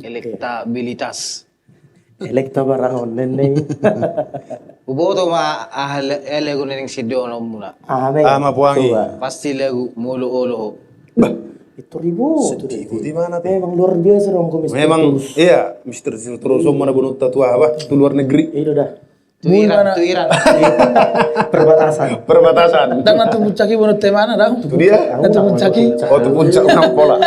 elektabilitas. Elekta barang nene. Uboto ma elego neng sidono muna. Mapuangi. Pasti legu mulu olo. Itu ribu. Di mana tuh? Memang luar biasa dong komisaris. Memang iya, Mister Terus mana bunuh tatua apa? Itu luar negeri. Itu dah. Tuiran. Perbatasan. Dan nanti muncaki bunuh temana dah. Itu dia. Nanti muncaki. Oh, itu puncak pola.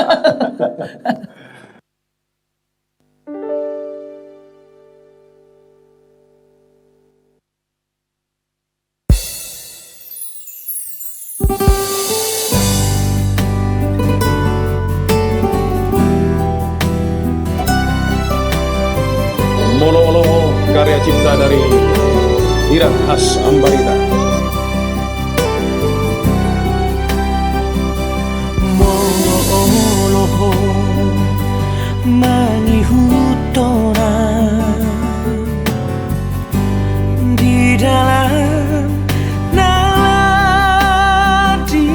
Molo-olo karya cipta dari Iran khas Ambarita. Molo-olo mangihutora di dalam nadi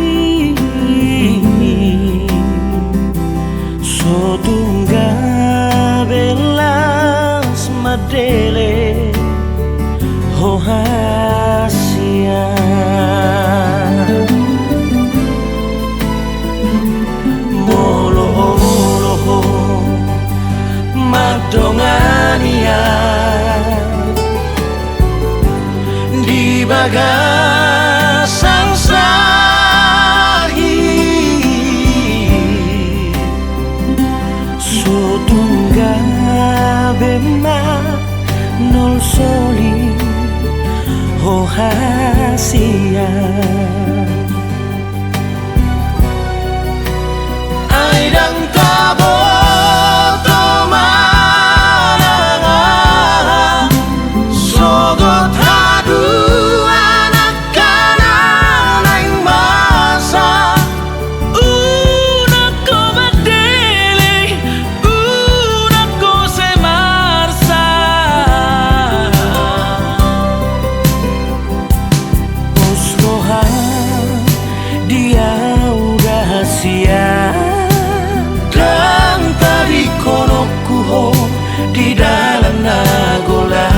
sotungga belas madele hohasia molo-olo madongania di bagasan sahi sotungga bema nol soli hohasia aidang tabo tomana sogot hadu anak kanan yang masa unak ko badele unak ko semarsa Osrohan dia udah siap dan tadi konokuho di dalam nagola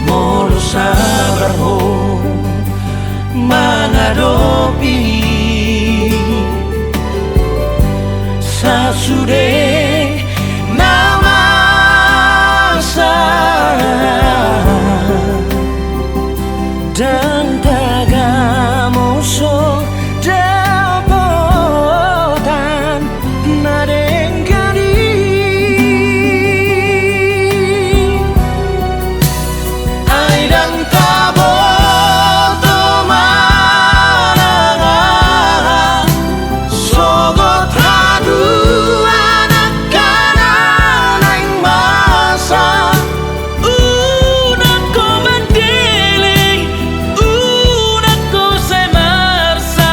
molo sabar ho menghadapi sasude nama dan tagamoso dapotan nadengkari aidang tabo tomana sogot hadu anak kanan yang masa unak ko mandele unak ko semarsa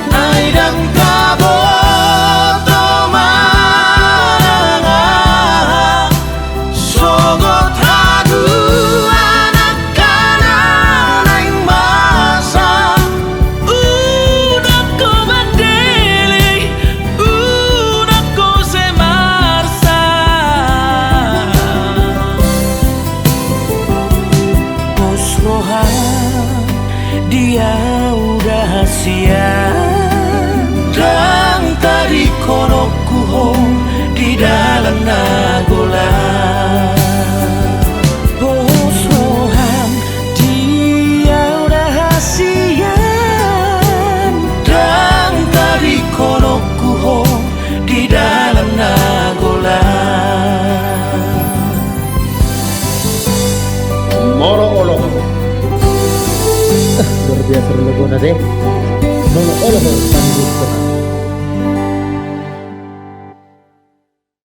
aidang tabo tomana sogot hadu anak kanan yang masa unak ko mandele unak ko semarsa Osrohan dia udah siap dan tadi konokuho di dalam nagola Osrohan dia udah siap dan tadi konokuho di dalam nagola Molo-olo luar biasa logo na deh. Nono olo panggil